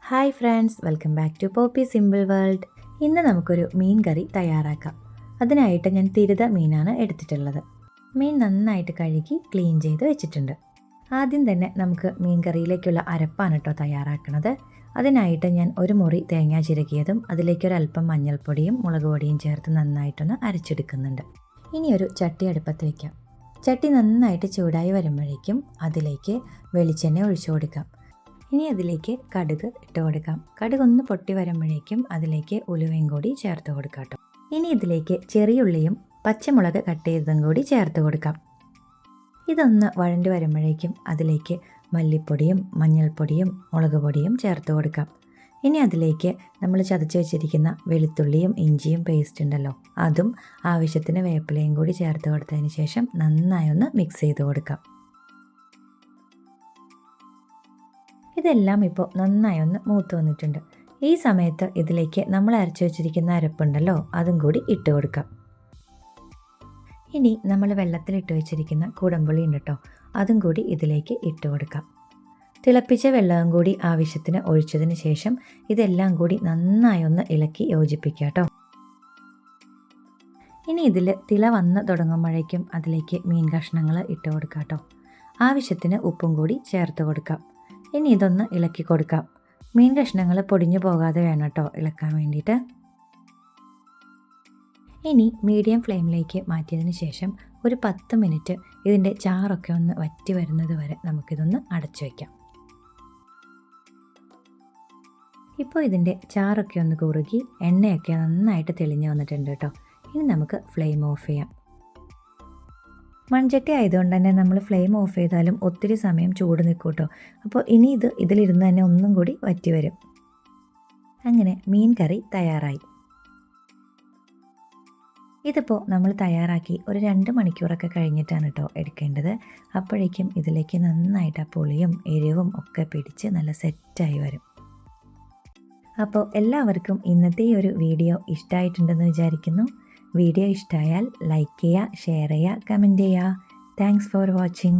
Hi friends, welcome back to poppy simple world. ഇന്ന് നമുക്കൊരു മീൻ കറി തയ്യാറാക്കാം. അതിനായിട്ട് ഞാൻ തിരുത മീനാണ് എടുത്തിട്ടുള്ളത്. മീൻ നന്നായിട്ട് കഴുകി ക്ലീൻ ചെയ്ത് വെച്ചിട്ടുണ്ട്. ആദ്യം തന്നെ നമുക്ക് മീൻ കറിയിലേക്കുള്ള അരപ്പാണ് കേട്ടോ തയ്യാറാക്കുന്നത്. അതിനായിട്ട് ഞാൻ ഒരു മുറി തേങ്ങ ചിരകിയതും അതിലേക്കൊരല്പം മഞ്ഞൾപ്പൊടിയും മുളക് പൊടിയും ചേർത്ത് നന്നായിട്ടൊന്ന് അരച്ചെടുക്കുന്നുണ്ട്. ഇനി ഒരു ചട്ടി അടുപ്പത്ത് വയ്ക്കാം. ചട്ടി നന്നായിട്ട് ചൂടായി വരുമ്പോഴേക്കും അതിലേക്ക് വെളിച്ചെണ്ണ ഒഴിച്ചു കൊടുക്കാം. ഇനി അതിലേക്ക് കടുക് ഇട്ട് കൊടുക്കാം. കടുക് ഒന്ന് പൊട്ടി വരുമ്പോഴേക്കും അതിലേക്ക് ഉലുവയും കൂടി ചേർത്ത് കൊടുക്കാം കേട്ടോ. ഇനി ഇതിലേക്ക് ചെറിയുള്ളിയും പച്ചമുളക് കട്ട് ചെയ്തതും കൂടി ചേർത്ത് കൊടുക്കാം. ഇതൊന്ന് വഴണ്ടി വരുമ്പോഴേക്കും അതിലേക്ക് മല്ലിപ്പൊടിയും മഞ്ഞൾപ്പൊടിയും മുളക് പൊടിയും ചേർത്ത് കൊടുക്കാം. ഇനി അതിലേക്ക് നമ്മൾ ചതച്ച് വെച്ചിരിക്കുന്ന വെളുത്തുള്ളിയും ഇഞ്ചിയും പേസ്റ്റ് ഉണ്ടല്ലോ, അതും ആവശ്യത്തിന് വേപ്പിലയും കൂടി ചേർത്ത് കൊടുത്തതിന് ശേഷം നന്നായി ഒന്ന് മിക്സ് ചെയ്ത് കൊടുക്കാം. ഇതെല്ലാം ഇപ്പോൾ നന്നായി ഒന്ന് മൂത്ത് വന്നിട്ടുണ്ട്. ഈ സമയത്ത് ഇതിലേക്ക് നമ്മൾ അരച്ചു വെച്ചിരിക്കുന്ന അരപ്പുണ്ടല്ലോ, അതും കൂടി ഇട്ട് കൊടുക്കാം. ഇനി നമ്മൾ വെള്ളത്തിലിട്ട് വെച്ചിരിക്കുന്ന കുടംപുളി ഉണ്ട് കേട്ടോ, അതും കൂടി ഇതിലേക്ക് ഇട്ട് കൊടുക്കാം. തിളപ്പിച്ച വെള്ളവും കൂടി ആവശ്യത്തിന് ഒഴിച്ചതിന് ശേഷം ഇതെല്ലാം കൂടി നന്നായി ഒന്ന് ഇളക്കി യോജിപ്പിക്കുക കേട്ടോ. ഇനി ഇതിൽ തിള വന്ന് തുടങ്ങുമ്പോഴേക്കും അതിലേക്ക് മീൻ കഷ്ണങ്ങൾ ഇട്ട് കൊടുക്കാം കേട്ടോ. ആവശ്യത്തിന് ഉപ്പും കൂടി ചേർത്ത് കൊടുക്കാം. ഇനി ഇതൊന്ന് ഇളക്കി കൊടുക്കാം. മീൻ കഷ്ണങ്ങൾ പൊടിഞ്ഞു പോകാതെ വേണം കേട്ടോ ഇളക്കാൻ വേണ്ടിയിട്ട്. ഇനി മീഡിയം ഫ്ലെയിമിലേക്ക് മാറ്റിയതിന് ശേഷം ഒരു 10 മിനിറ്റ് ഇതിൻ്റെ ചാറൊക്കെ ഒന്ന് വറ്റി വരുന്നത് വരെ നമുക്കിതൊന്ന് അടച്ചു വയ്ക്കാം. ഇപ്പോൾ ഇതിൻ്റെ ചാറൊക്കെ ഒന്ന് കുറുകി എണ്ണയൊക്കെ നന്നായിട്ട് തെളിഞ്ഞു വന്നിട്ടുണ്ട് കേട്ടോ. ഇനി നമുക്ക് ഫ്ലെയിം ഓഫ് ചെയ്യാം. മൺചട്ടി ആയതുകൊണ്ട് തന്നെ നമ്മൾ ഫ്ലെയിം ഓഫ് ചെയ്താലും ഒത്തിരി സമയം ചൂട് നിൽക്കും കേട്ടോ. അപ്പോൾ ഇനി ഇതിലിരുന്ന് തന്നെ ഒന്നും കൂടി വറ്റി വരും. അങ്ങനെ മീൻ കറി തയ്യാറായി. ഇതിപ്പോൾ നമ്മൾ തയ്യാറാക്കി ഒരു 2 മണിക്കൂറൊക്കെ കഴിഞ്ഞിട്ടാണ് കേട്ടോ എടുക്കേണ്ടത്. അപ്പോഴേക്കും ഇതിലേക്ക് നന്നായിട്ട് ആ പുളിയും എരിവും ഒക്കെ പിടിച്ച് നല്ല സെറ്റായി വരും. അപ്പോൾ എല്ലാവർക്കും ഇന്നത്തെ ഈ ഒരു വീഡിയോ ഇഷ്ടമായിട്ടുണ്ടെന്ന് വിചാരിക്കുന്നു. വീഡിയോ ഇഷ്ടമായാൽ ലൈക്ക് ചെയ്യുക, ഷെയർ ചെയ്യുക, കമൻറ്റ് ചെയ്യുക. Thanks for watching.